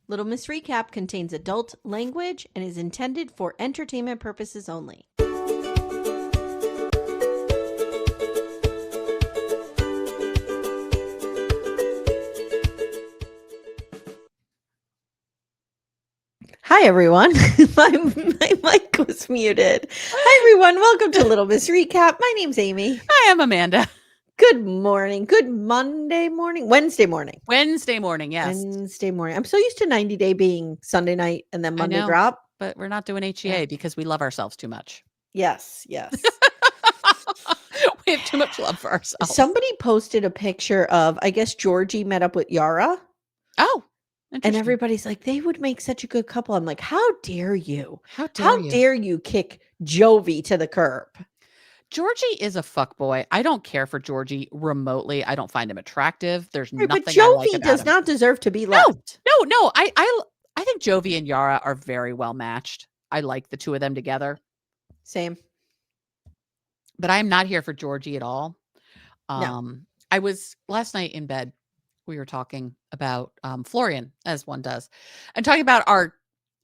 Little Miss Recap contains adult language and is intended for entertainment purposes only. Hi, everyone. my mic was muted. Hi, everyone. Welcome to Little Miss Recap. My name's Amy. Hi, I'm Amanda. Good morning. Good Monday morning. Wednesday morning. Wednesday morning, yes. Wednesday morning. I'm so used to 90 Day being Sunday night and then Monday know. drop. But we're not doing HEA because we love ourselves too much. Yes. We have too much love for ourselves. Somebody posted a picture of, I guess, Georgie met up with Yara. Oh, and everybody's like, they would make such a good couple. I'm like, how dare you? How dare you kick Jovi to the curb? Georgie is a fuckboy. I don't care for Georgie remotely. I don't find him attractive. There's nothing but Jovi I like about does him. not deserve to be left. No. I think Jovi and Yara are very well matched. I like the two of them together. Same. But I'm not here for Georgie at all. No. I was last night in bed. We were talking about Florian, as one does, and talking about our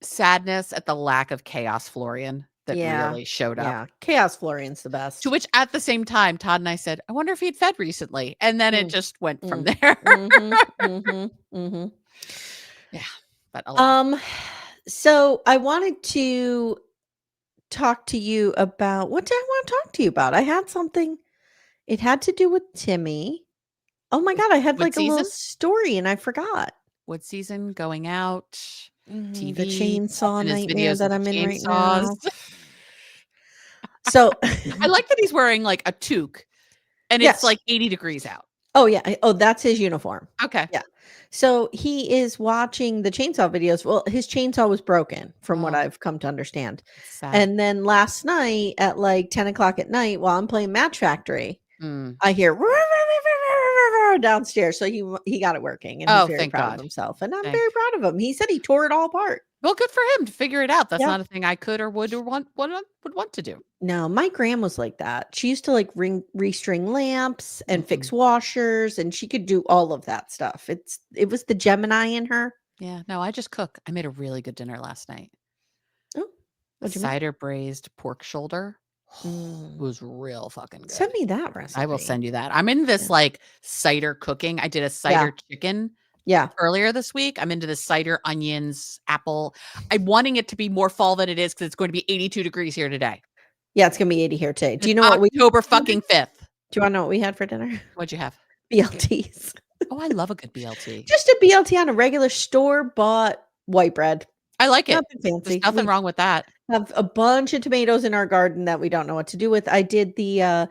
sadness at the lack of Chaos Florian that really showed up. Yeah, Chaos Florian's the best. To which at the same time, Todd and I said, I wonder if he'd fed recently. And then it just went from there. Yeah. But so I wanted to talk to you about, what did I want to talk to you about? I had something. It had to do with Timmy. Oh my God, I had like a little story and I forgot. What season going out? TV, the chainsaw nightmare that I'm in right now. So I like that he's wearing like a toque and it's like 80 degrees out. Oh yeah. Oh, that's his uniform. Okay. Yeah. So he is watching the chainsaw videos. Well, his chainsaw was broken from what I've come to understand. Sad. And then last night at like 10 o'clock at night while I'm playing Match Factory, I hear downstairs. So he got it working and he's very proud of himself. And I'm very proud of him. He said he tore it all apart. Well, good for him to figure it out. That's not a thing I could or would or want to do. No, my grandma was like that. She used to like restring lamps and fix washers, and she could do all of that stuff. It was the Gemini in her. Yeah, no, I just cook. I made a really good dinner last night. Oh, a cider braised pork shoulder. It was real fucking good. Send me that recipe. I will send you that. I'm in this like cider cooking. I did a cider chicken. Yeah. Earlier this week, I'm into the cider, onions, apple. I'm wanting it to be more fall than it is because it's going to be 82 degrees here today. Yeah, it's going to be 80 here today. Do you know what October fucking 5th. Do you want to know what we had for dinner? What'd you have? BLTs. Oh, I love a good BLT. Just a BLT on a regular store-bought white bread. I like it. Nothing fancy. There's nothing wrong with that. Have a bunch of tomatoes in our garden that we don't know what to do with. I did the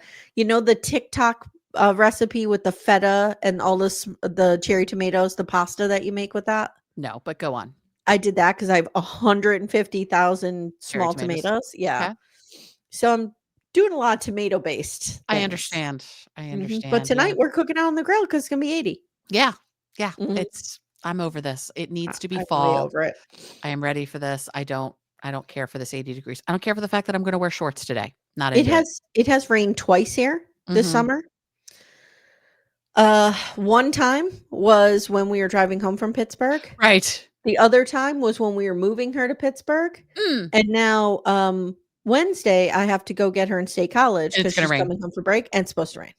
TikTok recipe with the feta and all the cherry tomatoes, the pasta that you make with that. No, but go on. I did that because I have 150,000 small tomatoes. Yeah. Okay. So I'm doing a lot of tomato based. I understand. But tonight we're cooking out on the grill because it's gonna be 80. Yeah. I'm over this. It needs to be fall. Over it. I am ready for this. I don't care for this 80 degrees. I don't care for the fact that I'm going to wear shorts today. It has rained twice here this summer. One time was when we were driving home from Pittsburgh. Right. The other time was when we were moving her to Pittsburgh. And now Wednesday I have to go get her in State College because she's coming home for break and it's supposed to rain.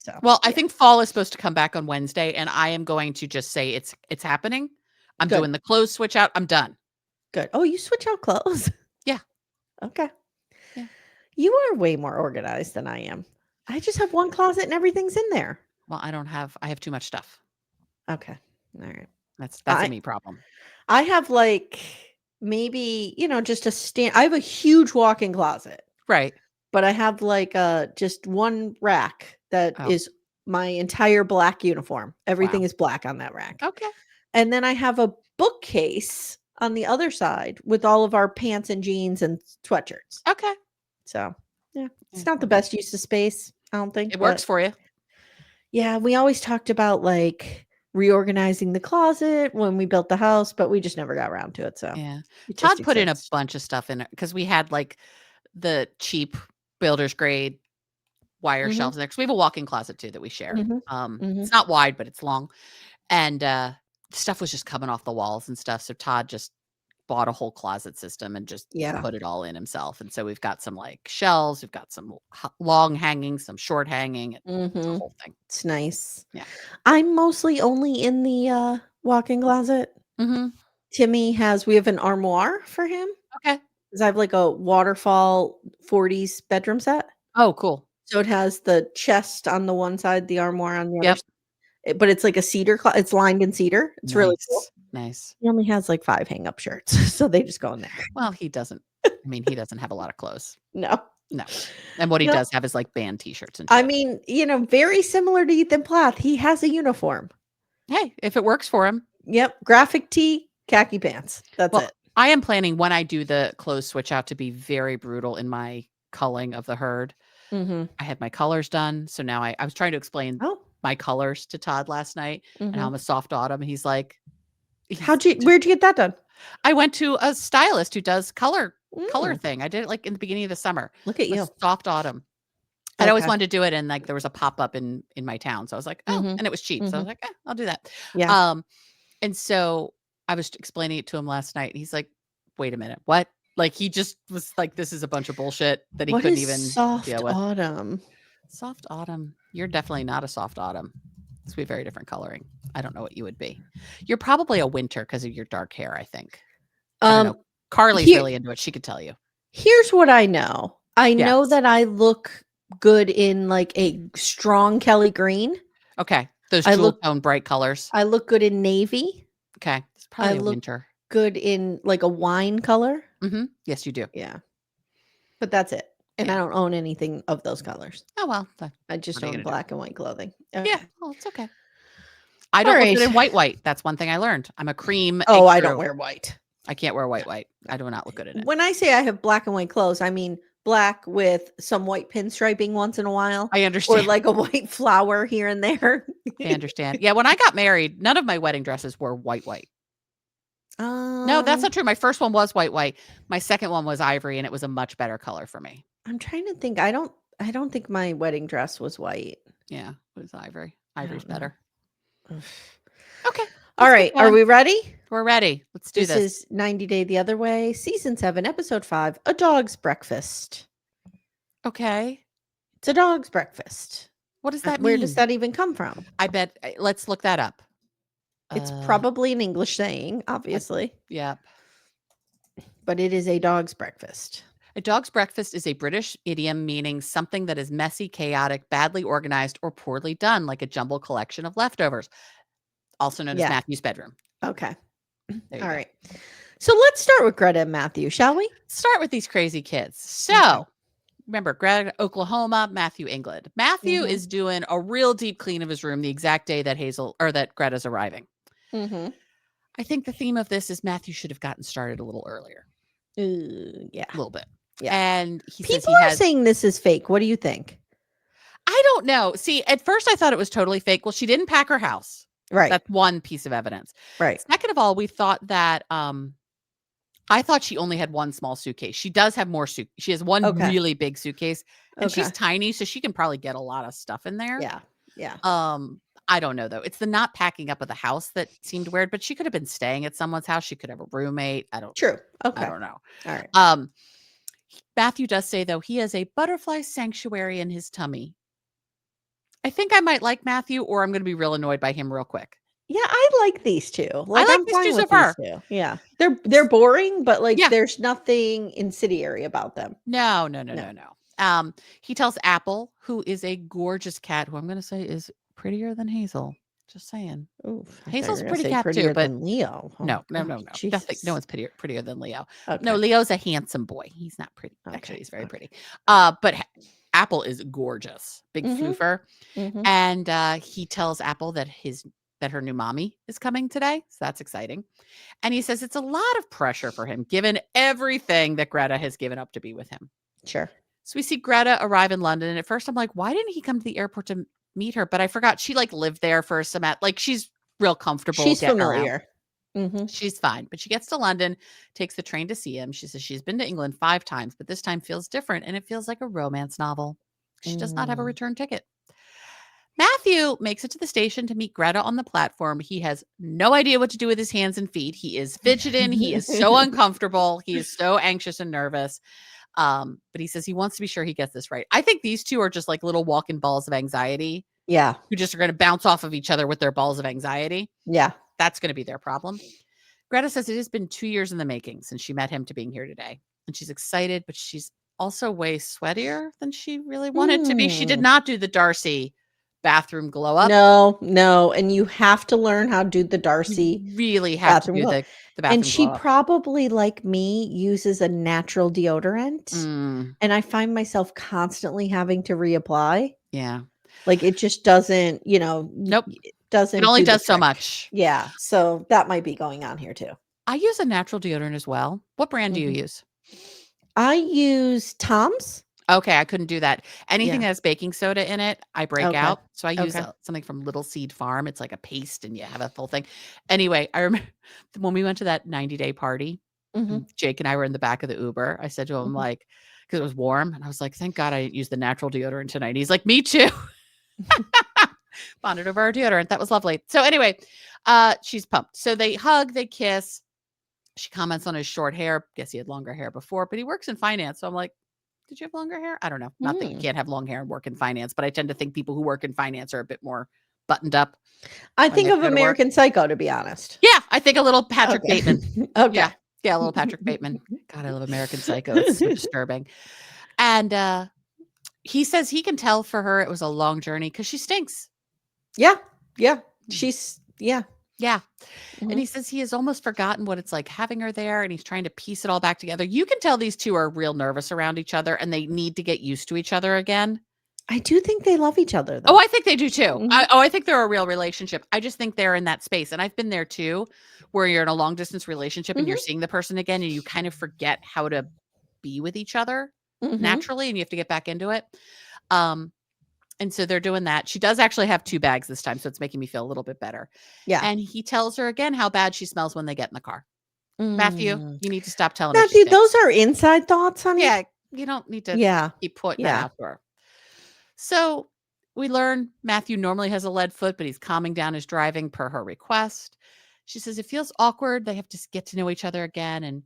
So, I think fall is supposed to come back on Wednesday, and I am going to just say it's happening. I'm doing the clothes switch out. I'm done. Good. Oh, you switch out clothes? Yeah. Okay. Yeah. You are way more organized than I am. I just have one closet and everything's in there. Well, I have too much stuff. Okay. All right. That's a me problem. I have like maybe, just I have a huge walk-in closet. Right. But I have like just one rack that is my entire black uniform. Everything is black on that rack. Okay. And then I have a bookcase on the other side with all of our pants and jeans and sweatshirts. Okay. So, yeah, it's not the best use of space, I don't think. It works for you. Yeah, we always talked about like reorganizing the closet when we built the house, but we just never got around to it. So, yeah. Todd put in a bunch of stuff in it because we had like the cheap builder's grade wire shelves in there because we have a walk-in closet too that we share. It's not wide, but it's long. And stuff was just coming off the walls and stuff. So Todd just bought a whole closet system and just put it all in himself. And so we've got some like shelves, we've got some long hanging, some short hanging. It's a whole thing. It's nice. Yeah. I'm mostly only in the walk-in closet. Timmy we have an armoire for him. Okay. Because I have like a waterfall 40s bedroom set. Oh, cool. So it has the chest on the one side, the armoire on the other side. But it's like a cedar, it's lined in cedar. It's really cool. Nice. He only has like 5 hang-up shirts, so they just go in there. Well, he doesn't. I mean, he doesn't have a lot of clothes. No. And what he does have is like band t-shirts and shit. I mean, very similar to Ethan Plath. He has a uniform. Hey, if it works for him. Yep. Graphic tee, khaki pants. That's it. I am planning when I do the clothes switch out to be very brutal in my culling of the herd. I had my colors done. So now I was trying to explain my colors to Todd last night and how I'm a soft autumn. He's like, where'd you get that done? I went to a stylist who does color thing. I did it like in the beginning of the summer. Look at you. Soft autumn. I always wanted to do it. And like, there was a pop-up in my town. So I was like, and it was cheap. So I was like, I'll do that. Yeah. And so I was explaining it to him last night. And he's like, wait a minute. What? Like, he just was like, this is a bunch of bullshit that he couldn't even deal with. Autumn? Soft autumn. You're definitely not a soft autumn. It's be very different coloring. I don't know what you would be. You're probably a winter because of your dark hair, I think. I don't know. Carly's really into it. She could tell you. Here's what I know. I know that I look good in like a strong Kelly green. Okay. Those jewel tone bright colors. I look good in navy. Okay. It's probably a winter. Good in like a wine color. Yes, you do. Yeah. But that's it. And I don't own anything of those colors. Oh, well. I just own black and white clothing. Okay. Yeah. Well, it's okay. I don't look good in white. That's one thing I learned. I'm a cream. Oh, I don't wear white. I can't wear white. I do not look good in it. When I say I have black and white clothes, I mean black with some white pinstriping once in a while. I understand. Or like a white flower here and there. I understand. Yeah. When I got married, none of my wedding dresses were white. No, that's not true. My first one was white. My second one was ivory, and it was a much better color for me. I'm trying to think. I don't think my wedding dress was white. Yeah, it was ivory. Ivory's better. Okay. All right. Are we ready? We're ready. Let's do this. This is 90 Day the Other Way, Season 7, Episode 5, A Dog's Breakfast. Okay. It's a dog's breakfast. What does that mean? Where does that even come from? I bet. Let's look that up. It's probably an English saying, obviously. Yeah. But it is a dog's breakfast. A dog's breakfast is a British idiom meaning something that is messy, chaotic, badly organized, or poorly done, like a jumbled collection of leftovers, also known as Matthew's bedroom. Okay. All right. So let's start with Greta and Matthew, shall we? Start with these crazy kids. So remember, Greta, Oklahoma, Matthew, England. Matthew is doing a real deep clean of his room the exact day that Greta's arriving. I think the theme of this is Matthew should have gotten started a little earlier. Yeah. A little bit. Yeah. And people are saying this is fake. What do you think? I don't know. See, at first I thought it was totally fake. Well, she didn't pack her house. Right. That's one piece of evidence. Right. Second of all, we thought that I thought she only had one small suitcase. She does have more She has one really big suitcase. And she's tiny, so she can probably get a lot of stuff in there. Yeah. Yeah. I don't know though. It's the not packing up of the house that seemed weird, but she could have been staying at someone's house. She could have a roommate. True. Okay. I don't know. All right. Matthew does say though, he has a butterfly sanctuary in his tummy. I think I might like Matthew, or I'm going to be real annoyed by him real quick. Yeah, I like these two. Like, I like these two so far. Yeah. They're boring, but like there's nothing incendiary about them. No. He tells Apple, who is a gorgeous cat, who I'm going to say is prettier than Hazel. Just saying. Ooh, Hazel's a pretty cat too, but Leo. Oh, no. Nothing, no one's prettier than Leo. Okay. No, Leo's a handsome boy. He's not pretty. Okay. Actually, he's very pretty. But Apple is gorgeous. Big floofer. And he tells Apple that her new mommy is coming today. So that's exciting. And he says it's a lot of pressure for him, given everything that Greta has given up to be with him. Sure. So we see Greta arrive in London. And at first I'm like, why didn't he come to the airport to meet her? But I forgot she like lived there for some, like she's real comfortable. She's familiar. She's fine. But she gets to London, takes the train to see him. She says she's been to England 5 times, but this time feels different. And it feels like a romance novel. She does not have a return ticket. Matthew makes it to the station to meet Greta on the platform. He has no idea what to do with his hands and feet. He is fidgeting. He is so uncomfortable. He is so anxious and nervous. But he says he wants to be sure he gets this right. I think these two are just like little walking balls of anxiety. Yeah. Who just are going to bounce off of each other with their balls of anxiety. Yeah. That's going to be their problem. Greta says it has been 2 years in the making since she met him to being here today. And she's excited, but she's also way sweatier than she really wanted to be. She did not do the Darcy bathroom glow up. No. And you have to learn how to do the Darcy. You really have to do the bathroom and she glow up. probably, like me, uses a natural deodorant. And I find myself constantly having to reapply. Yeah. Like it just doesn't, Nope. It doesn't. It only does so much. Yeah. So that might be going on here too. I use a natural deodorant as well. What brand do you use? I use Tom's. Okay, I couldn't do that. Anything that has baking soda in it, I break out. So I use something from Little Seed Farm. It's like a paste and you have a full thing. Anyway, I remember when we went to that 90-day party, Jake and I were in the back of the Uber. I said to him, like, because it was warm, and I was like, thank God I didn't use the natural deodorant tonight. He's like, me too. Bonded over our deodorant. That was lovely. So anyway, she's pumped. So they hug, they kiss. She comments on his short hair. Guess he had longer hair before, but he works in finance. So I'm like, did you have longer hair? I don't know. Not that you can't have long hair and work in finance, but I tend to think people who work in finance are a bit more buttoned up. I think of American Psycho, to be honest. Yeah, I think a little Patrick Bateman. Okay. Yeah, a little Patrick Bateman. God, I love American Psycho. It's so disturbing. And he says he can tell for her it was a long journey because she stinks. Yeah. She's, yeah. And he says he has almost forgotten what it's like having her there, and he's trying to piece it all back together. You can tell these two are real nervous around each other, and they need to get used to each other again. I do think they love each other, though. Oh, I think they do too. I think they're a real relationship. I just think they're in that space. And I've been there too, where you're in a long distance relationship and you're seeing the person again, and you kind of forget how to be with each other naturally, and you have to get back into it. And so they're doing that. She does actually have 2 bags this time, so it's making me feel a little bit better. Yeah. And he tells her again how bad she smells when they get in the car. Matthew, you need to stop telling her. Matthew, those are inside thoughts, honey. Yeah, you don't need to keep putting that out to her. So we learn Matthew normally has a lead foot, but he's calming down his driving per her request. She says it feels awkward. They have to get to know each other again. And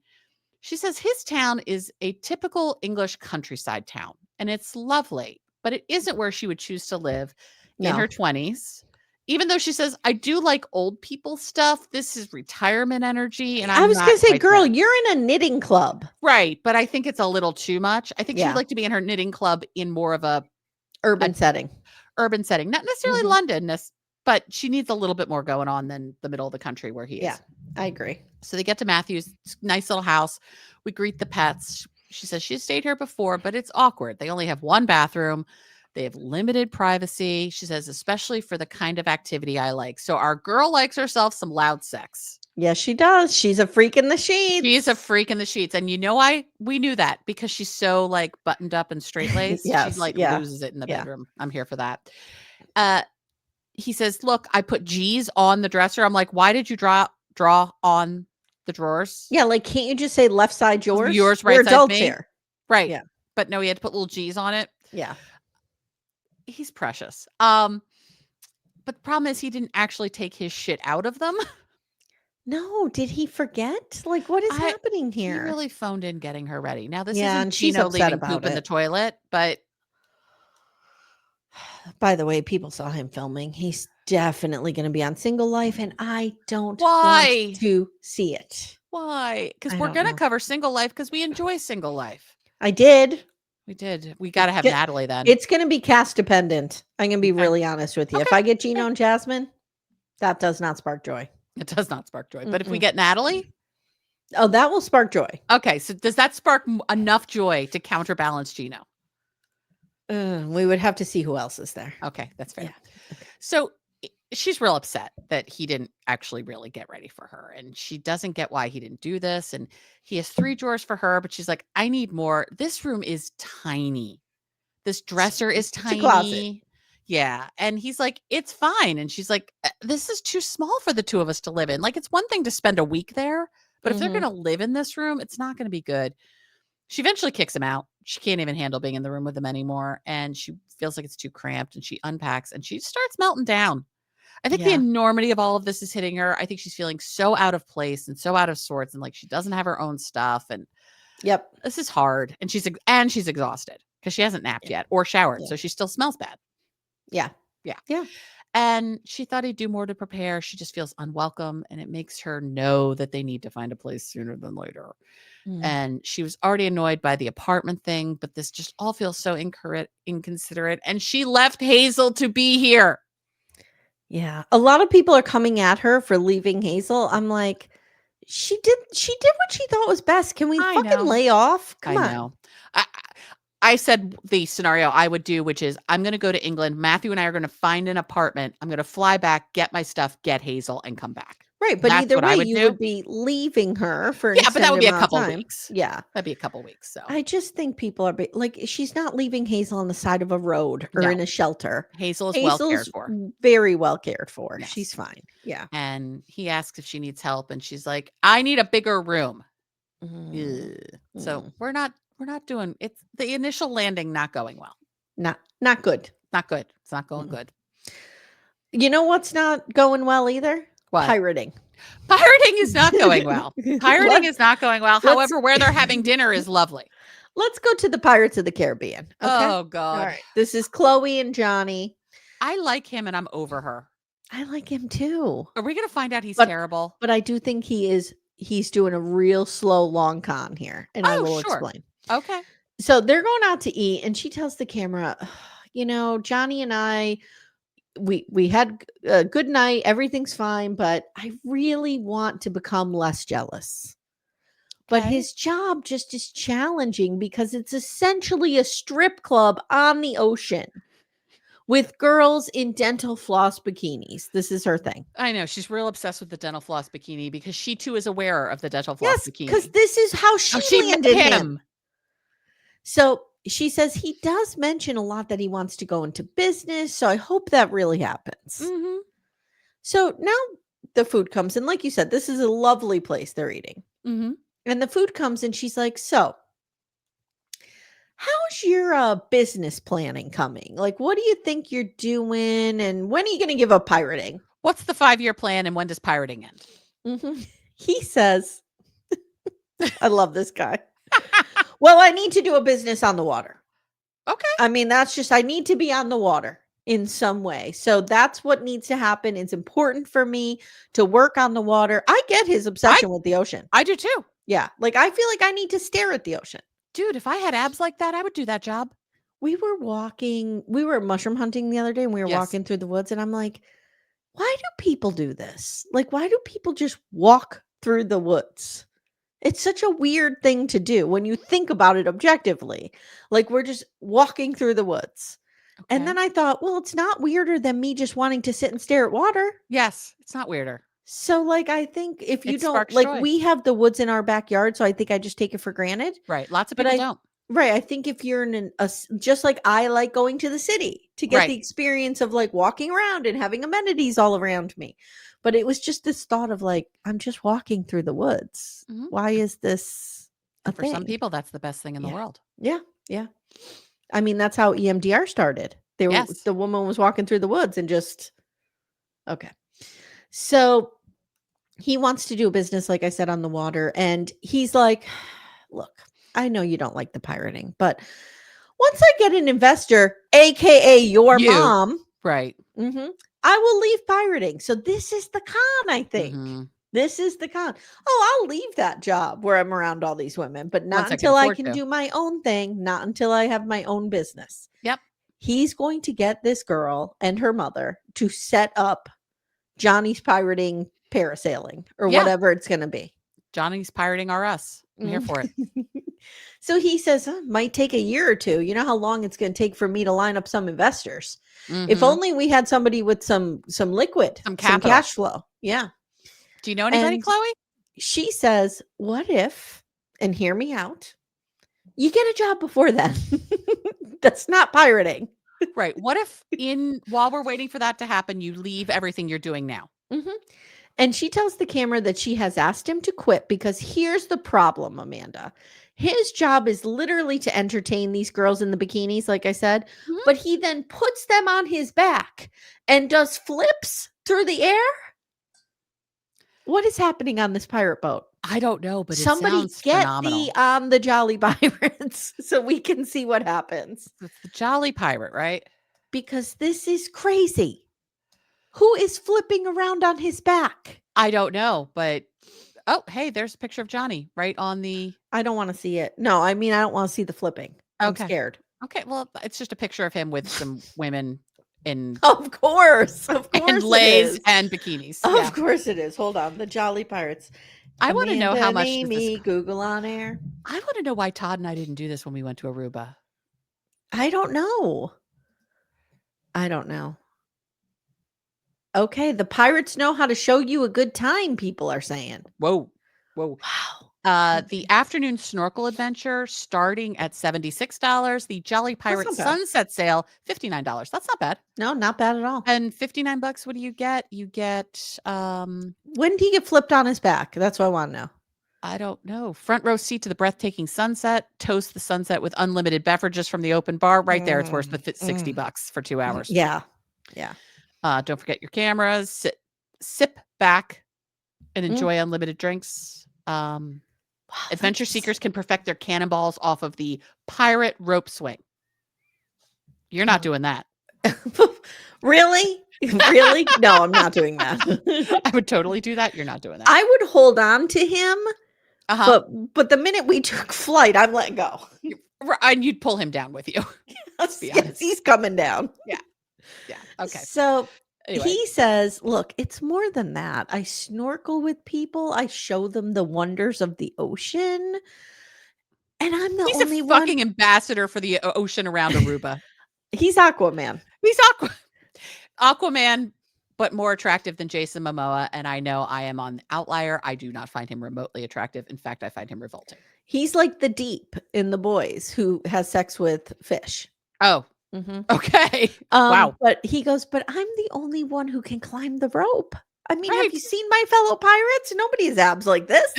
she says his town is a typical English countryside town, and it's lovely. But it isn't where she would choose to live in her 20s. Even though she says, I do like old people stuff. This is retirement energy. And I was going to say, girl, you're in a knitting club. Right. But I think it's a little too much. I think she'd like to be in her knitting club in more of a urban setting. Not necessarily London, but she needs a little bit more going on than the middle of the country where he is. Yeah, I agree. So they get to Matthew's nice little house. We greet the pets. She says she's stayed here before, but it's awkward. They only have one bathroom. They have limited privacy. She says, especially for the kind of activity I like. So our girl likes herself some loud sex. Yes, she does. She's a freak in the sheets. She's a freak in the sheets. And you know why we knew that? Because she's so like buttoned up and straight laced. She loses it in the bedroom. I'm here for that. He says, look, I put G's on the dresser. I'm like, why did you draw on the drawers? Yeah, like can't you just say left side yours? Yours, right We're side adults me. Here. Right. Yeah. But no, he had to put little G's on it. Yeah. He's precious. But the problem is he didn't actually take his shit out of them. No, did he forget? Like, what is happening here? He really phoned in getting her ready. Now, this isn't and she's Gino upset leaving about poop it. in the toilet, but by the way, people saw him filming. He's definitely going to be on Single Life, and I don't want to see it. Why? Because we're going to cover Single Life because we enjoy Single Life. I did. We did. We got to have Madelein then. It's going to be cast dependent. I'm going to be really honest with you. Okay. If I get Gino and Jasmine, that does not spark joy. It does not spark joy. But if we get Madelein, oh, that will spark joy. Okay. So does that spark enough joy to counterbalance Gino? We would have to see who else is there. Okay. That's fair. Yeah. Okay. So she's real upset that he didn't actually really get ready for her. And she doesn't get why he didn't do this. And he has 3 drawers for her, but she's like, I need more. This room is tiny. This dresser is tiny. It's a closet. Yeah. And he's like, it's fine. And she's like, this is too small for the 2 of us to live in. Like, it's one thing to spend a week there, but if they're going to live in this room, it's not going to be good. She eventually kicks him out. She can't even handle being in the room with him anymore, and she feels like it's too cramped, and she unpacks, and she starts melting down. I think the enormity of all of this is hitting her. I think she's feeling so out of place and so out of sorts, and like she doesn't have her own stuff, and this is hard. And she's exhausted because she hasn't napped yet or showered, so she still smells bad. Yeah. And she thought he'd do more to prepare. She just feels unwelcome, and it makes her know that they need to find a place sooner than later. And she was already annoyed by the apartment thing, but this just all feels so inconsiderate. And she left Hazel to be here. Yeah. A lot of people are coming at her for leaving Hazel. I'm like, she did what she thought was best. Can we fucking lay off? Come on. I know. I said the scenario I would do, which is I'm going to go to England. Matthew and I are going to find an apartment. I'm going to fly back, get my stuff, get Hazel, and come back. Right, but either way, you would be leaving her for but that would be a couple weeks. Yeah, that'd be a couple weeks. So I just think people are like, she's not leaving Hazel on the side of a road or in a shelter. Hazel's well cared for, very well cared for. Yes. She's fine. Yeah, and he asks if she needs help, and she's like, "I need a bigger room." So we're not doing it's the initial landing not going well. Not good. Not good. It's not going good. You know what's not going well either? What? Pirating. Pirating is not going well. Pirating is not going well. However, where they're having dinner is lovely. Let's go to the Pirates of the Caribbean. Okay? Oh God. All right. This is Chloe and Johny. I like him and I'm over her. I like him too. Are we going to find out he's terrible? But I do think he's doing a real slow long con here, and I will explain. Okay. So they're going out to eat, and she tells the camera, you know, Johny and I, we had a good night. Everything's fine, but I really want to become less jealous. But his job just is challenging because it's essentially a strip club on the ocean with girls in dental floss bikinis. This is her thing. I know. She's real obsessed with the dental floss bikini because she too is aware of the dental floss bikini. Because this is how she landed him. So she says he does mention a lot that he wants to go into business. So I hope that really happens. Mm-hmm. So now the food comes. And like you said, this is a lovely place they're eating. Mm-hmm. And the food comes and she's like, so how's your business planning coming? Like, what do you think you're doing? And when are you going to give up pirating? What's the 5-year plan? And when does pirating end? Mm-hmm. He says, I love this guy. Well, I need to do a business on the water. Okay. I mean, that's just, I need to be on the water in some way. So that's what needs to happen. It's important for me to work on the water. I get his obsession with the ocean. I do too. Yeah. Like, I feel like I need to stare at the ocean. Dude, if I had abs like that, I would do that job. We were mushroom hunting the other day, and we were walking through the woods, and I'm like, why do people do this? Like, why do people just walk through the woods? It's such a weird thing to do when you think about it objectively. Like, we're just walking through the woods. Okay. And then I thought, well, it's not weirder than me just wanting to sit and stare at water. Yes, it's not weirder. So, like, I think if you don't, like, joy. We have the woods in our backyard, so I think I just take it for granted. Right. Lots of people don't. Right. I think if you're in just like I like going to the city to get the experience of like walking around and having amenities all around me. But it was just this thought of like, I'm just walking through the woods. Mm-hmm. Why is this a thing? For some people, that's the best thing in the world. Yeah. Yeah. I mean, that's how EMDR started. The woman was walking through the woods and just, okay. So he wants to do a business, like I said, on the water. And he's like, look, I know you don't like the pirating, but once I get an investor, AKA your mom. Right. Mm-hmm, I will leave pirating. So this is the con, I think. Mm-hmm. This is the con. Oh, I'll leave that job where I'm around all these women, but not until I can do my own thing, not until I have my own business. Yep. He's going to get this girl and her mother to set up Johnny's pirating parasailing or whatever it's going to be. Johnny's pirating are us. I'm here for it. So he says, might take a year or two. You know how long it's going to take for me to line up some investors. Mm-hmm. If only we had somebody with some liquid, some cash flow. Yeah. Do you know anybody, Chloe? She says, what if, and hear me out, you get a job before then? That's not pirating. Right. What if while we're waiting for that to happen, you leave everything you're doing now? Mm-hmm. And she tells the camera that she has asked him to quit because here's the problem, Amanda. His job is literally to entertain these girls in the bikinis, like I said, but he then puts them on his back and does flips through the air. What is happening on this pirate boat? I don't know, but somebody it sounds get phenomenal. thee on the Jolly Pirates so we can see what happens. It's the Jolly Pirate, right? Because this is crazy. Who is flipping around on his back? I don't know, but oh, hey, there's a picture of Johny right on the. I don't want to see it. No, I mean, I don't want to see the flipping. I'm scared. Okay, well, it's just a picture of him with some women in. Of course. And leis and bikinis. Of course it is. Hold on. The Jolly Pirates. I want to know how much this Google on air. I want to know why Todd and I didn't do this when we went to Aruba. I don't know. Okay, the pirates know how to show you a good time, people are saying. Whoa. Wow. The afternoon snorkel adventure starting at $76. The Jolly Pirate Sunset Sale, $59. That's not bad. No, not bad at all. And $59, what do you get? You get when did he get flipped on his back? That's what I want to know. I don't know. Front row seat to the breathtaking sunset. Toast the sunset with unlimited beverages from the open bar. Right there, it's worth the $60 for 2 hours. Yeah. Don't forget your cameras. Sip back and enjoy unlimited drinks. Adventure seekers can perfect their cannonballs off of the pirate rope swing. You're not doing that. Really? Really? No, I'm not doing that. I would totally do that. You're not doing that. I would hold on to him. But the minute we took flight, I'm letting go. And you'd pull him down with you. Let's be honest. Yes, he's coming down. Yeah. Okay. So anyway. He says, look, it's more than that. I snorkel with people. I show them the wonders of the ocean. And I'm the only He's a fucking ambassador for the ocean around Aruba. He's Aquaman. He's Aquaman, but more attractive than Jason Momoa. And I know I am on the outlier. I do not find him remotely attractive. In fact, I find him revolting. He's like the Deep in The Boys who has sex with fish. Oh, okay. Wow. But he goes, but I'm the only one who can climb the rope. I mean, have you seen my fellow pirates? Nobody has abs like this.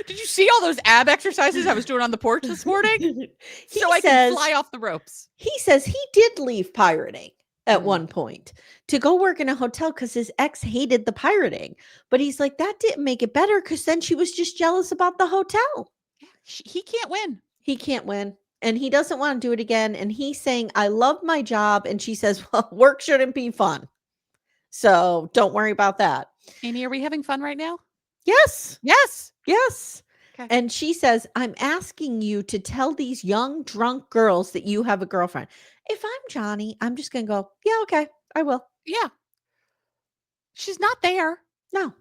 Did you see all those ab exercises I was doing on the porch this morning? I can fly off the ropes. He says he did leave pirating at one point to go work in a hotel because his ex hated the pirating. But he's like, that didn't make it better because then she was just jealous about the hotel. He can't win. He can't win. And he doesn't want to do it again. And he's saying, I love my job. And she says, well, work shouldn't be fun. So don't worry about that. Amy, are we having fun right now? Yes. Okay. And she says, I'm asking you to tell these young drunk girls that you have a girlfriend. If I'm Johny, I'm just going to go, yeah, okay, I will. Yeah. She's not there. No.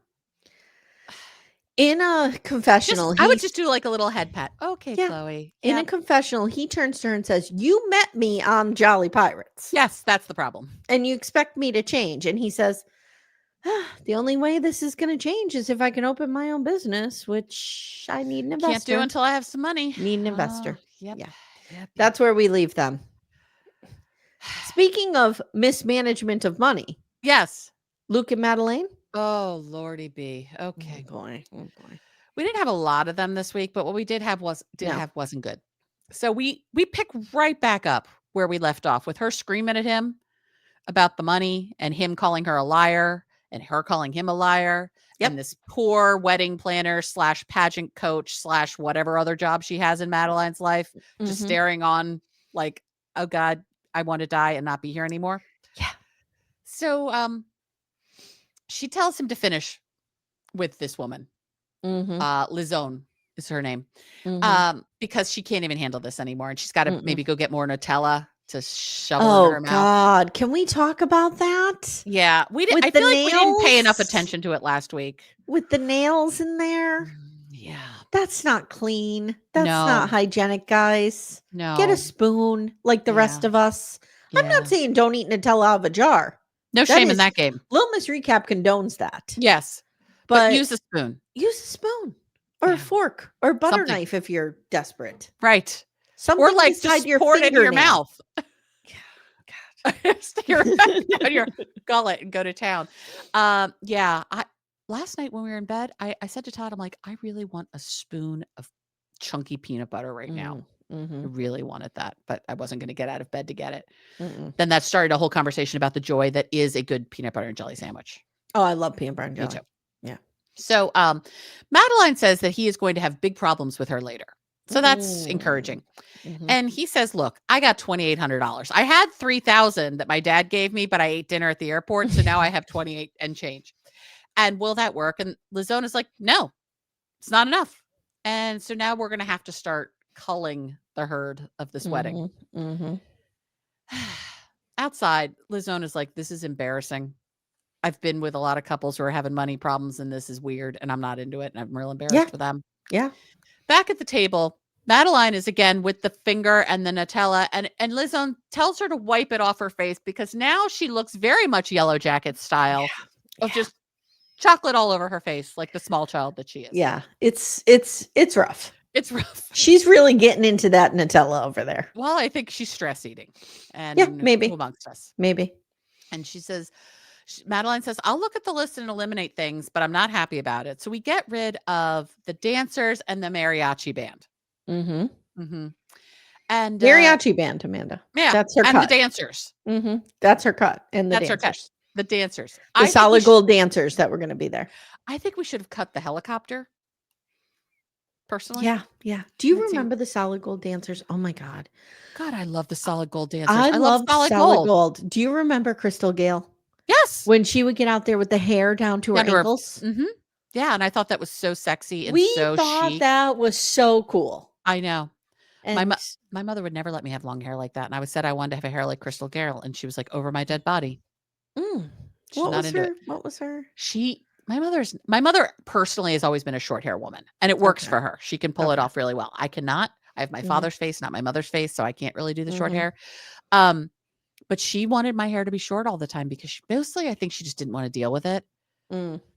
In a confessional, I would just do like a little head pat. Okay, Chloe. In a confessional, he turns to her and says, you met me on Jolly Pirates. Yes, that's the problem. And you expect me to change. And he says, the only way this is going to change is if I can open my own business, which I need an investor. Can't do until I have some money. Need an investor. Yep. That's where we leave them. Speaking of mismanagement of money. Yes. Luke and Madelein. Oh, Lordy B. Okay. Oh boy. We didn't have a lot of them this week, but what we did have wasn't good. So we pick right back up where we left off with her screaming at him about the money and him calling her a liar and her calling him a liar. Yep. And this poor wedding planner / pageant coach / whatever other job she has in Madelein's life, just staring on like, oh God, I want to die and not be here anymore. Yeah. So she tells him to finish with this woman. Lizone is her name. Because she can't even handle this anymore. And she's got to maybe go get more Nutella to shovel in her mouth. Oh God. Can we talk about that? Yeah. I feel like we didn't pay enough attention to it last week. With the nails in there. Yeah. That's not clean. That's not hygienic, guys. No. Get a spoon like the rest of us. Yeah. I'm not saying don't eat Nutella out of a jar. No shame in that game. Little Miss Recap condones that. Yes. But use a spoon. Use a spoon. Or a fork. Or a butter knife if you're desperate. Right. Something or like just pour it in your mouth. God. Stick your down your gullet and go to town. Last night when we were in bed, I said to Todd, I'm like, I really want a spoon of chunky peanut butter right now. Mm-hmm. I really wanted that, but I wasn't going to get out of bed to get it. Then that started a whole conversation about the joy that is a good peanut butter and jelly sandwich. Oh, I love peanut butter and jelly. Me too. Yeah. So Madelein says that he is going to have big problems with her later. So that's encouraging. And he says, look, I got $2,800. I had $3,000 that my dad gave me, but I ate dinner at the airport. So now I have 28 and change. And will that work? And Lizone is like, no, it's not enough. And so now we're going to have to start culling the herd of this wedding. Outside, Lizone is like, this is embarrassing. I've been with a lot of couples who are having money problems, and this is weird, and I'm not into it, and I'm real embarrassed for them. Yeah. Back at the table, Madelein is again with the finger and the Nutella, and Lizone tells her to wipe it off her face because now she looks very much Yellow Jacket style of just chocolate all over her face, like the small child that she is. Yeah, it's rough. It's rough. She's really getting into that Nutella over there. Well, I think she's stress eating, and maybe amongst us, maybe. And she says, Madelein says, I'll look at the list and eliminate things, but I'm not happy about it. So we get rid of the dancers and the mariachi band. And mariachi band, Amanda. Yeah, that's her cut. And the dancers. That's her cut. And the dancers. Her cut. The dancers. The solid gold dancers that were going to be there. I think we should have cut the helicopter. Personally. Yeah. Do you remember the solid gold dancers? Oh my God. God, I love the solid gold dancers. I love solid gold. Do you remember Crystal Gale? Yes. When she would get out there with the hair down to her ankles. Yeah, and I thought that was so sexy and we so thought chic. That was so cool. I know. And my mother would never let me have long hair like that. And I said I wanted to have a hair like Crystal Gale. And she was like, over my dead body. She's what not was into her? it. What was her? My mother personally has always been a short hair woman. And it works for her. She can pull it off really well. I cannot. I have my father's face, not my mother's face. So I can't really do the short hair. But she wanted my hair to be short all the time because mostly I think she just didn't want to deal with it.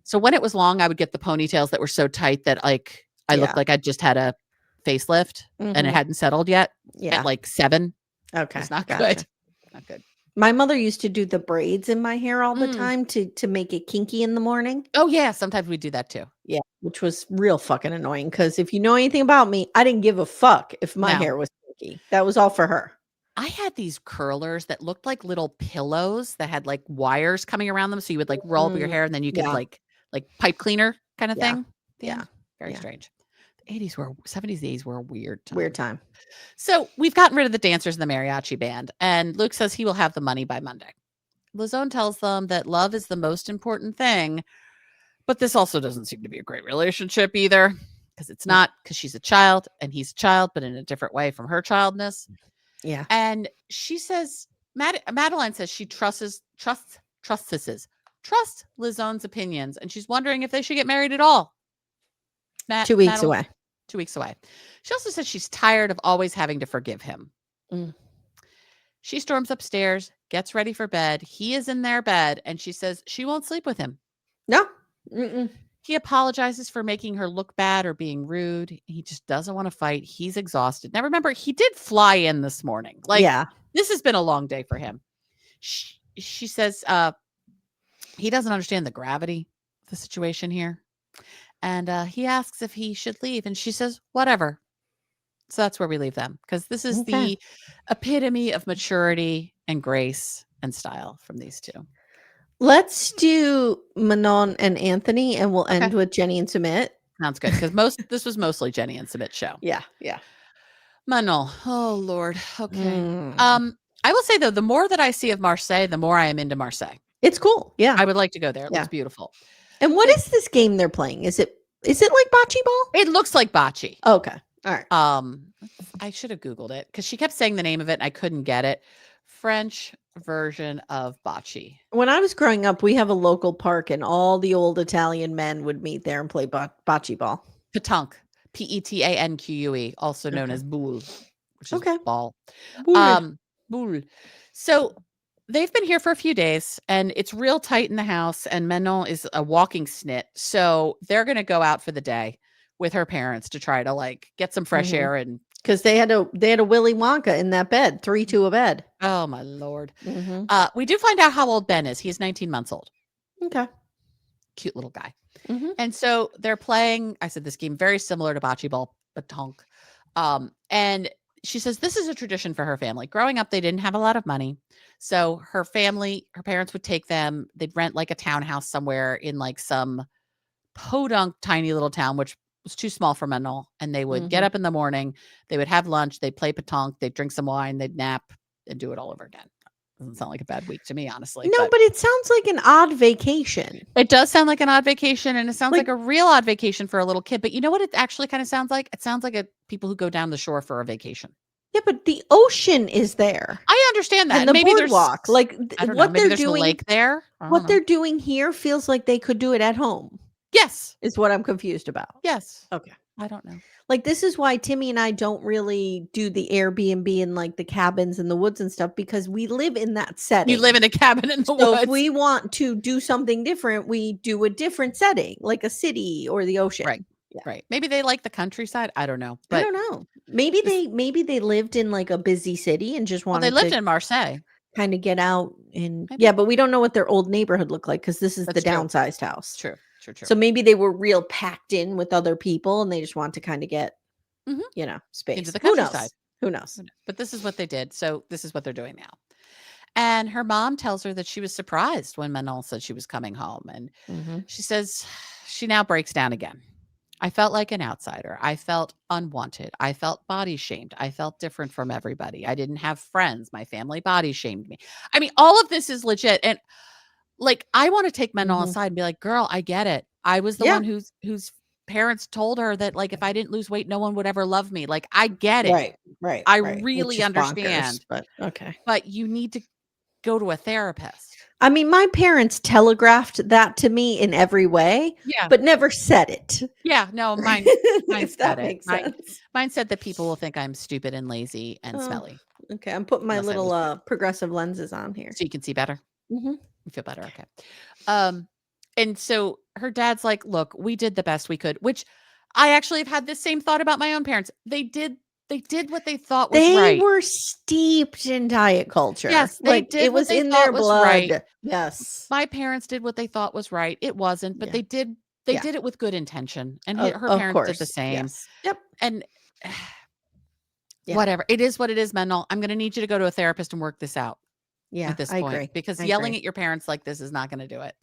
So when it was long, I would get the ponytails that were so tight that like I looked like I just had a facelift and it hadn't settled yet. At like 7. Okay. It's not good. Not good. My mother used to do the braids in my hair all the time to make it kinky in the morning. Oh yeah, sometimes we do that too. Yeah, which was real fucking annoying because if you know anything about me, I didn't give a fuck if my hair was kinky. That was all for her. I had these curlers that looked like little pillows that had like wires coming around them. So you would like roll up your hair and then you could like pipe cleaner kind of thing. Yeah. Very strange. The 70s, 80s were a weird time. Weird time. So we've gotten rid of the dancers and the mariachi band. And Luke says he will have the money by Monday. Lizone tells them that love is the most important thing. But this also doesn't seem to be a great relationship either. Because it's not, because she's a child and he's a child, but in a different way from her childness. Yeah. And she says, Madelein says she trusts Lizone's opinions. And she's wondering if they should get married at all. 2 weeks away. 2 weeks away. She also says she's tired of always having to forgive him. She storms upstairs, gets ready for bed. He is in their bed. And she says she won't sleep with him. No. He apologizes for making her look bad or being rude. He just doesn't want to fight. He's exhausted. Now, remember, he did fly in this morning. This has been a long day for him. She says he doesn't understand the gravity of the situation here. And he asks if he should leave. And she says, whatever. So that's where we leave them. Because this is the epitome of maturity and grace and style from these two. Let's do Manon and Anthony, and we'll end with Johny and Sumit. Sounds good. Because this was mostly Johny and Sumit's show. Yeah. Manon. Oh, Lord. Okay. I will say, though, the more that I see of Marseille, the more I am into Marseille. It's cool. Yeah. I would like to go there. It looks beautiful. And what is this game they're playing? Is it like bocce ball? It looks like bocce. Okay. All right. I should have Googled it because she kept saying the name of it and I couldn't get it. French version of bocce. When I was growing up, we have a local park and all the old Italian men would meet there and play bocce ball. Petanque. Petanque, also known as boule, which is ball. Boule. So they've been here for a few days and it's real tight in the house and Manon is a walking snit. So they're going to go out for the day with her parents to try to get some fresh air. And because they had a Willy Wonka in that bed, 3 to a bed. Oh my Lord. We do find out how old Ben is. He's 19 months old. Okay. Cute little guy. And so they're playing, I said this game very similar to bocce ball, petanque. And she says this is a tradition for her family. Growing up, they didn't have a lot of money. So her parents would take them, they'd rent like a townhouse somewhere in like some podunk tiny little town, which was too small for Manon. And they would get up in the morning, they would have lunch, they'd play pétanque, they'd drink some wine, they'd nap and do it all over again. Doesn't sound like a bad week to me, honestly. No, but it sounds like an odd vacation. It does sound like an odd vacation, and it sounds like a real odd vacation for a little kid. But you know what it actually kind of sounds like? It sounds like people who go down the shore for a vacation. Yeah, but the ocean is there. I understand that. And the maybe boardwalk, like what maybe they're there's doing, a lake there. What they're doing here feels like they could do it at home. Yes, is what I'm confused about. Yes. Okay. I don't know. Like, this is why Timmy and I don't really do the Airbnb and like the cabins in the woods and stuff, because we live in that setting. You live in a cabin in the woods. So if we want to do something different, we do a different setting, like a city or the ocean. Right. Yeah. Right. Maybe they like the countryside. I don't know. But I don't know. Maybe they lived in like a busy city and just wanted they lived in Marseille. Kind of get out and yeah, but we don't know what their old neighborhood looked like because this is the downsized house. True. So maybe they were real packed in with other people and they just want to kind of get, space. Into the countryside. Who knows? But this is what they did. So this is what they're doing now. And her mom tells her that she was surprised when Manon said she was coming home. And she says she now breaks down again. I felt like an outsider. I felt unwanted. I felt body shamed. I felt different from everybody. I didn't have friends. My family body shamed me. I mean, all of this is legit. And like, I want to take Manon aside and be like, girl, I get it. I was the one whose parents told her that, like, if I didn't lose weight, no one would ever love me. Like, I get it. Right. I really understand. Bonkers, but okay. But you need to go to a therapist. I mean, my parents telegraphed that to me in every way, but never said it. Yeah, no, mine said it. Mine said that people will think I'm stupid and lazy and smelly. Okay, I'm putting my little progressive lenses on here. So you can see better? You feel better, okay. And so her dad's like, look, we did the best we could, which I actually have had this same thought about my own parents. They did what they thought was right. They were steeped in diet culture. Yes, they did. It was in their blood. Right. Yes. My parents did what they thought was right. It wasn't, but they did it with good intention. And her parents did the same. Yes. Yep. And whatever. It is what it is, Manon. I'm going to need you to go to a therapist and work this out. Yeah, at this I point, agree. Because yelling at your parents like this is not going to do it.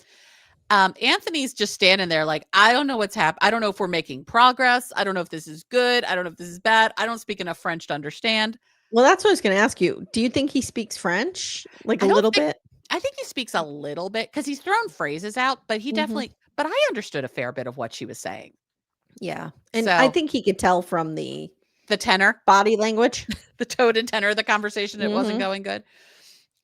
Anthony's just standing there like, I don't know what's happening. I don't know if we're making progress. I don't know if this is good. I don't know if this is bad. I don't speak enough French to understand. Well, that's what I was going to ask you. Do you think he speaks French? Like a little bit? I think he speaks a little bit because he's thrown phrases out, but he definitely, but I understood a fair bit of what she was saying. Yeah. And I think he could tell from the tenor, body language, the tone and tenor of the conversation. It wasn't going good.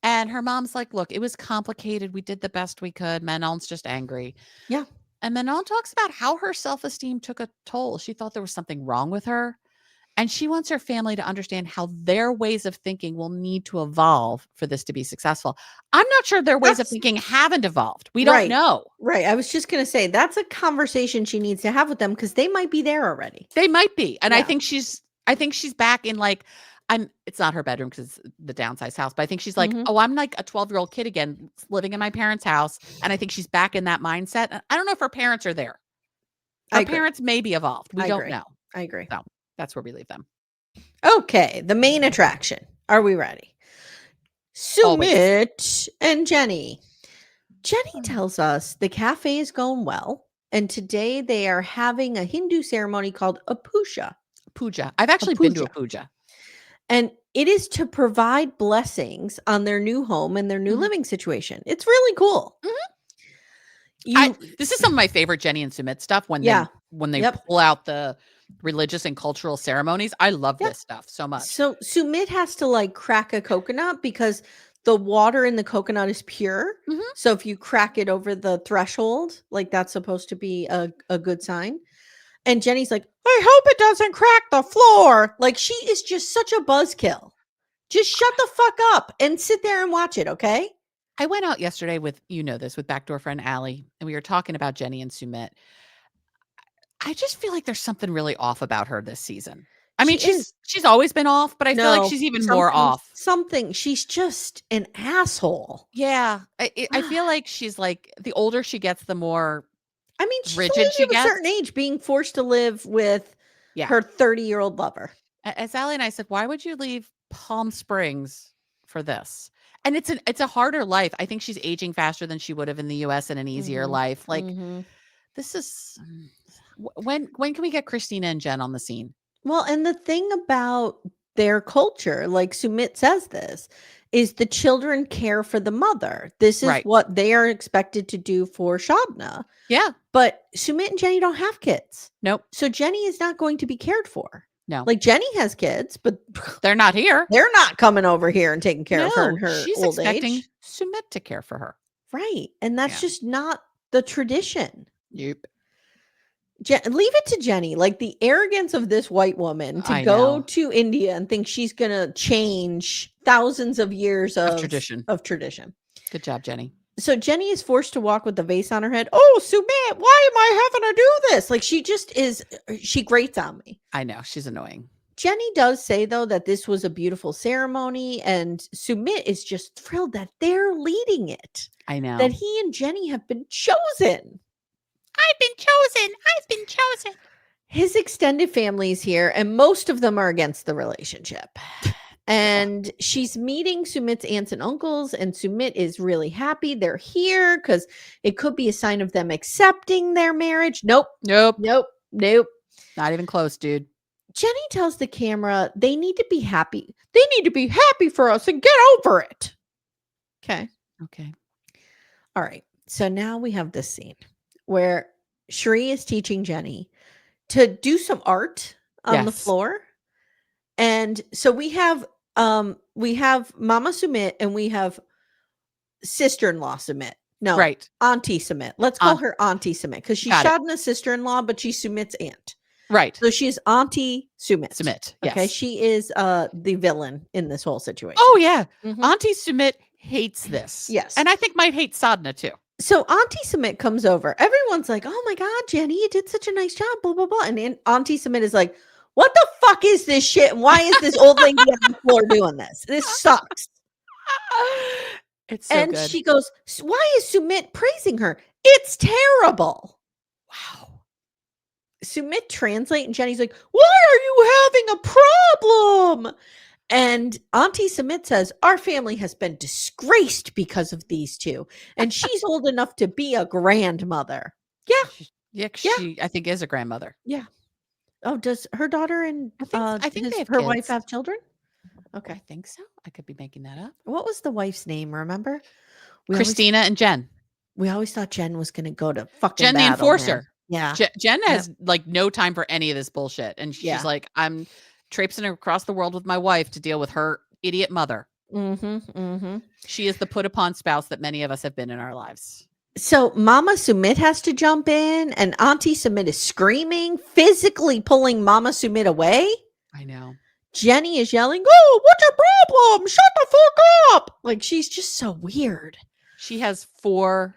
And her mom's like, look, it was complicated. We did the best we could. Manon's just angry. Yeah. And Manon talks about how her self-esteem took a toll. She thought there was something wrong with her. And she wants her family to understand how their ways of thinking will need to evolve for this to be successful. I'm not sure their ways of thinking haven't evolved. We don't know. Right. I was just going to say, that's a conversation she needs to have with them because they might be there already. They might be. And I think she's back in like, it's not her bedroom because it's the downsized house, but I think she's like, oh, I'm like a 12-year-old kid again living in my parents' house. And I think she's back in that mindset. And I don't know if her parents are there. Her parents may be evolved. We don't know. I agree. So that's where we leave them. Okay. The main attraction. Are we ready? Sumit and Johny. Johny tells us the cafe is going well. And today they are having a Hindu ceremony called a puja. Puja. I've actually been to a puja. And it is to provide blessings on their new home and their new living situation. It's really cool. This is some of my favorite Johny and Sumit stuff when they pull out the religious and cultural ceremonies. I love this stuff so much. So Sumit has to like crack a coconut because the water in the coconut is pure. So if you crack it over the threshold, like that's supposed to be a good sign. And Jenny's like, I hope it doesn't crack the floor. Like, she is just such a buzzkill. Just shut the fuck up and sit there and watch it, okay? I went out yesterday with backdoor friend Allie, and we were talking about Johny and Sumit. I just feel like there's something really off about her this season. I mean, she's always been off, but I feel like she's even more off. She's just an asshole. Yeah. I feel like she's like, the older she gets, the more... I mean, she's rigid a certain age being forced to live with her 30-year-old lover. As Allie and I said, why would you leave Palm Springs for this? And it's a harder life. I think she's aging faster than she would have in the US, and an easier life. Like, this is when can we get Christina and Jen on the scene? Well, and the thing about their culture, like Sumit says this, is the children care for the mother. This is Right. what they are expected to do for Shabna. Yeah. But Sumit and Jenny don't have kids. Nope. So Jenny is not going to be cared for. No. Like Jenny has kids, but they're not here. They're not coming over here and taking care of her in her she's old expecting age. Sumit to care for her. Right. And that's just not the tradition. Nope. Leave it to Jenny. Like the arrogance of this white woman to go to India and think she's going to change thousands of years of tradition. Good job, Jenny. So Jenny is forced to walk with the vase on her head. Oh, Sumit, why am I having to do this? Like she just is. She grates on me. I know. She's annoying. Jenny does say, though, that this was a beautiful ceremony, and Sumit is just thrilled that they're leading it. I know. That he and Jenny have been chosen. I've been chosen. I've been chosen. His extended family is here, and most of them are against the relationship. And she's meeting Sumit's aunts and uncles, and Sumit is really happy they're here because it could be a sign of them accepting their marriage. Nope. Not even close, dude. Jenny tells the camera they need to be happy. They need to be happy for us and get over it. Okay. All right. So now we have this scene where Shree is teaching Jenny to do some art on the floor. And so we have Mama Sumit and we have sister-in-law Sumit. No, right. Auntie Sumit. Let's call her Auntie Sumit because she's Shabna's sister-in-law, but she's Sumit's aunt. Right. So she's Auntie Sumit. Yes. Okay. She is the villain in this whole situation. Oh, yeah. Auntie Sumit hates this. Yes. And I think might hate Sadhna too. So Auntie Sumit comes over. Everyone's like, oh my God, Jenny, you did such a nice job, blah, blah, blah. And Auntie Sumit is like, what the fuck is this shit? And why is this old lady on the floor doing this? This sucks. It's so good. She goes, why is Sumit praising her? It's terrible. Wow. Sumit translate and Jenny's like, why are you having a problem? And Auntie Sumit says, our family has been disgraced because of these two. And she's old enough to be a grandmother. Yeah. She, I think, is a grandmother. Yeah. Oh, does her daughter and I think her wife have children? Okay. I think so. I could be making that up. What was the wife's name? Remember? Christina and Jen. We always thought Jen was going to go to fucking Jen the Enforcer. Man. Yeah. Jen has like no time for any of this bullshit. And she's like, I'm traipsing across the world with my wife to deal with her idiot mother. She is the put upon spouse that many of us have been in our lives. So Mama Sumit has to jump in and Auntie Sumit is screaming, physically pulling Mama Sumit away. I know. Jenny is yelling, oh, what's your problem? Shut the fuck up. Like, she's just so weird. She has 4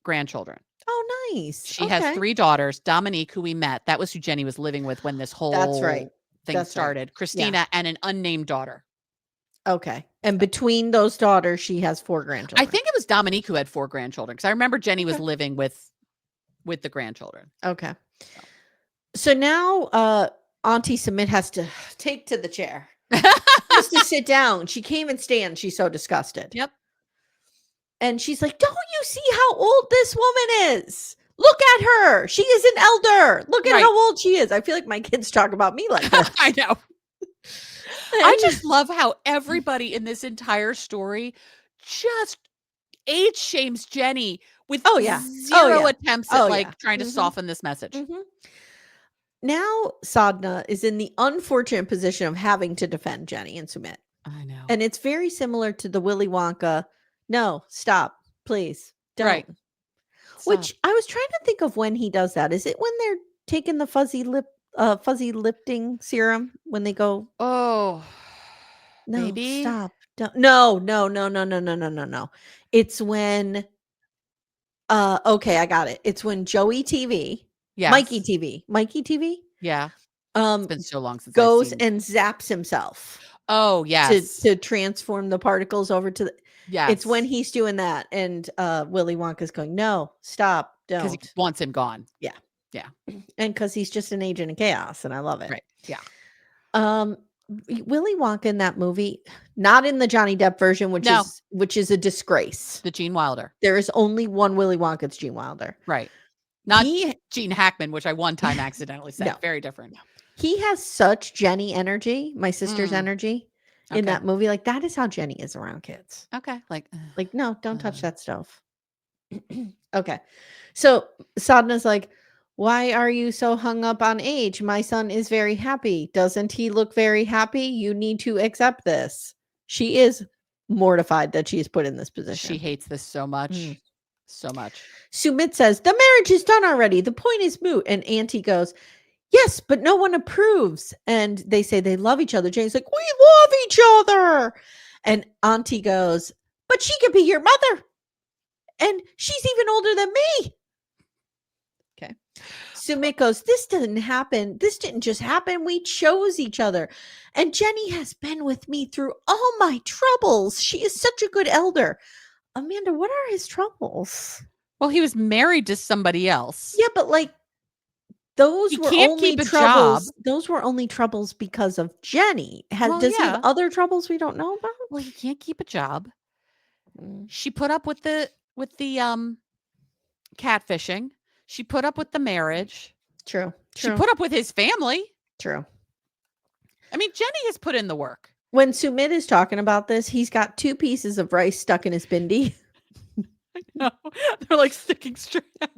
grandchildren. Oh, nice. She has 3 daughters. Dominique, who we met, that was who Jenny was living with when this whole thing started. Right. Christina and an unnamed daughter. Okay. And between those daughters, she has 4 grandchildren. I think it was Dominique who had 4 grandchildren because I remember Jenny was living with the grandchildren. Okay. So now Auntie Sumit has to take to the chair. Has to sit down. She can't even stand. She's so disgusted. Yep. And she's like, don't you see how old this woman is? Look at her. She is an elder. Look at how old she is. I feel like my kids talk about me like that. I know. I just love how everybody in this entire story just age shames Jenny with zero attempts at trying to soften this message. Now Sadhna is in the unfortunate position of having to defend Jenny and Sumit. I know. And it's very similar to the Willy Wonka. No, stop, please. Don't. Right. Which I was trying to think of when he does that. Is it when they're taking the fuzzy lifting serum when they go? Oh, no, maybe. Stop. Don't. No. It's when, okay, I got it. It's when Joey TV, Mikey TV. Yeah. It's been so long since goes and zaps himself. Oh, yes. To transform the particles over to the. Yes. It's when he's doing that. And Willy Wonka's going, no, stop. Don't. Because he wants him gone. Yeah. And because he's just an agent of chaos. And I love it. Right. Yeah. Willy Wonka in that movie, not in the Johnny Depp version, which is a disgrace. The Gene Wilder. There is only one Willy Wonka. It's Gene Wilder. Right. Not Gene Hackman, which I one time accidentally said. No. Very different. He has such Jenny energy, my sister's energy in that movie. Like, that is how Jenny is around kids. Okay. Like, no, don't touch that stuff. Okay. So Sadhna's like, why are you so hung up on age? My son is very happy. Doesn't he look very happy? You need to accept this. She is mortified that she's put in this position. She hates this so much. So much. Sumit says, the marriage is done already. The point is moot. And Auntie goes, yes, but no one approves. And they say they love each other. Jane's like, we love each other. And Auntie goes, but she could be your mother. And she's even older than me. Okay. Sumit goes, this didn't happen. This didn't just happen. We chose each other. And Jenny has been with me through all my troubles. She is such a good elder. Amanda, what are his troubles? Well, he was married to somebody else. Yeah, but like, those were only troubles. Those were only troubles because of Jenny. Does he have other troubles we don't know about? Well, he can't keep a job. She put up with the catfishing. She put up with the marriage. True. She put up with his family. True. I mean, Jenny has put in the work. When Sumit is talking about this, he's got 2 pieces of rice stuck in his bindi. I know. They're like sticking straight out.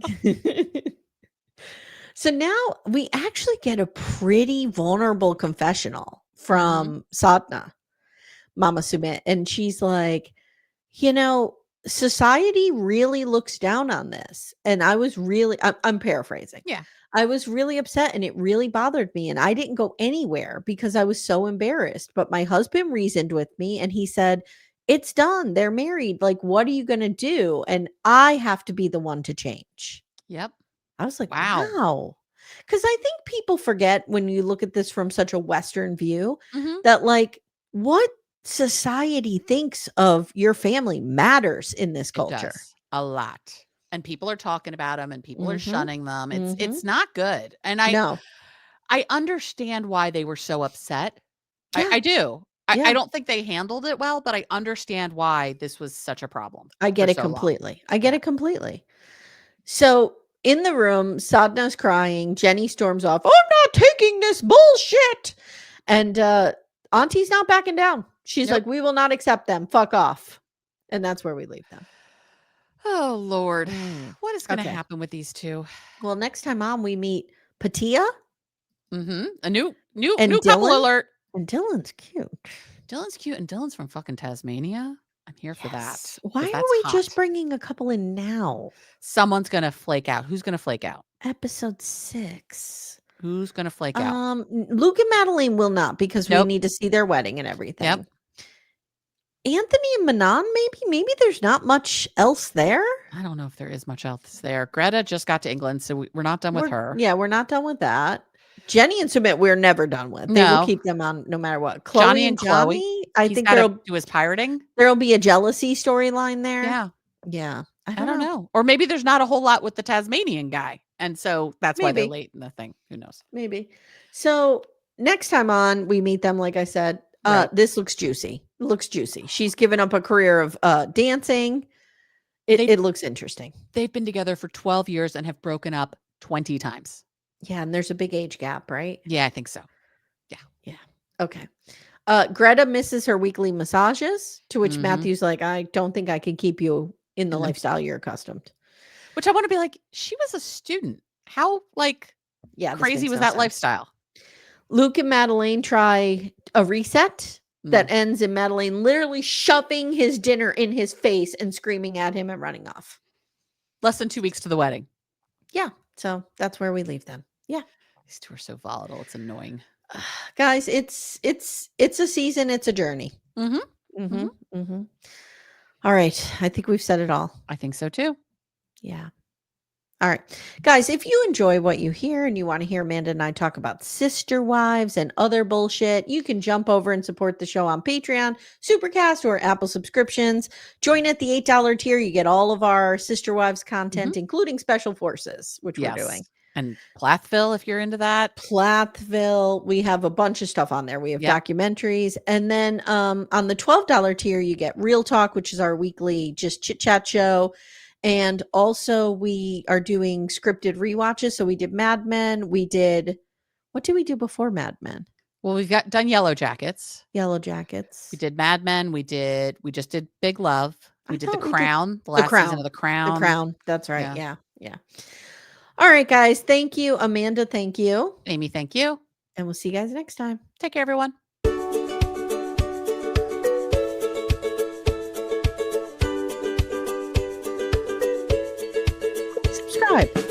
So now we actually get a pretty vulnerable confessional from Sadhna, Mama Sumit. And she's like, society really looks down on this. And I was really, I'm paraphrasing. Yeah. I was really upset and it really bothered me. And I didn't go anywhere because I was so embarrassed. But my husband reasoned with me and he said, it's done. They're married. Like, what are you going to do? And I have to be the one to change. Yep. I was like, wow. Because I think people forget when you look at this from such a Western view that like what society thinks of your family matters in this culture. A lot. And people are talking about them and people are shunning them. It's not good. And I understand why they were so upset. Yeah. I do. I don't think they handled it well, but I understand why this was such a problem. I get it completely. I get it completely. So in the room, Sadhna's crying. Jenny storms off. I'm not taking this bullshit. And Auntie's not backing down. She's like, we will not accept them. Fuck off. And that's where we leave them. Oh, Lord. What is going to happen with these two? Well, next time on, we meet Patia. A new couple alert. And Dylan's cute. Dylan's cute. And Dylan's from fucking Tasmania. I'm here for that. Why are we just bringing a couple in now? Someone's going to flake out. Who's going to flake out? Episode 6. Who's going to flake out? Luke and Madelein will not because we need to see their wedding and everything. Yep. Anthony and Manon, maybe there's not much else there. I don't know if there is much else there. Greta just got to England, so we're not done with her. Yeah, we're not done with that. Jenny and Sumit, we're never done with. They will keep them on no matter what. Chloe Johny and Chloe. I think there'll do his pirating. There'll be a jealousy storyline there. Yeah. Yeah. I don't know. Or maybe there's not a whole lot with the Tasmanian guy. And so that's why they're late in the thing. Who knows? Maybe. So next time on, we meet them, like I said. This looks juicy. Looks juicy. She's given up a career of dancing. It looks interesting. They've been together for 12 years and have broken up 20 times. Yeah, and there's a big age gap, right? Yeah, I think so. Yeah. Okay. Greta misses her weekly massages, to which Matthew's like, I don't think I can keep you in the lifestyle you're accustomed. Which I want to be like, she was a student. How crazy was that lifestyle? Luke and Madeleine try a reset that ends in Madeleine literally shoving his dinner in his face and screaming at him and running off. Less than 2 weeks to the wedding. Yeah. So that's where we leave them. Yeah. These two are so volatile. It's annoying. Guys, it's a season. It's a journey. All right. I think we've said it all. I think so too. Yeah. All right. Guys, if you enjoy what you hear and you want to hear Amanda and I talk about sister wives and other bullshit, you can jump over and support the show on Patreon, Supercast, or Apple subscriptions. Join at the $8 tier. You get all of our sister wives content, including Special Forces, which we're doing. And Plathville, if you're into that. Plathville. We have a bunch of stuff on there. We have documentaries. And then on the $12 tier, you get Real Talk, which is our weekly just chit chat show. And also we are doing scripted rewatches. So we did Mad Men. What did we do before Mad Men? Well, we've done Yellow Jackets. Yellow Jackets. We did Mad Men. We just did Big Love. We did The Crown. The last season of The Crown. The Crown. That's right. Yeah. All right, guys. Thank you. Amanda, thank you. Amy, thank you. And we'll see you guys next time. Take care, everyone. Subscribe.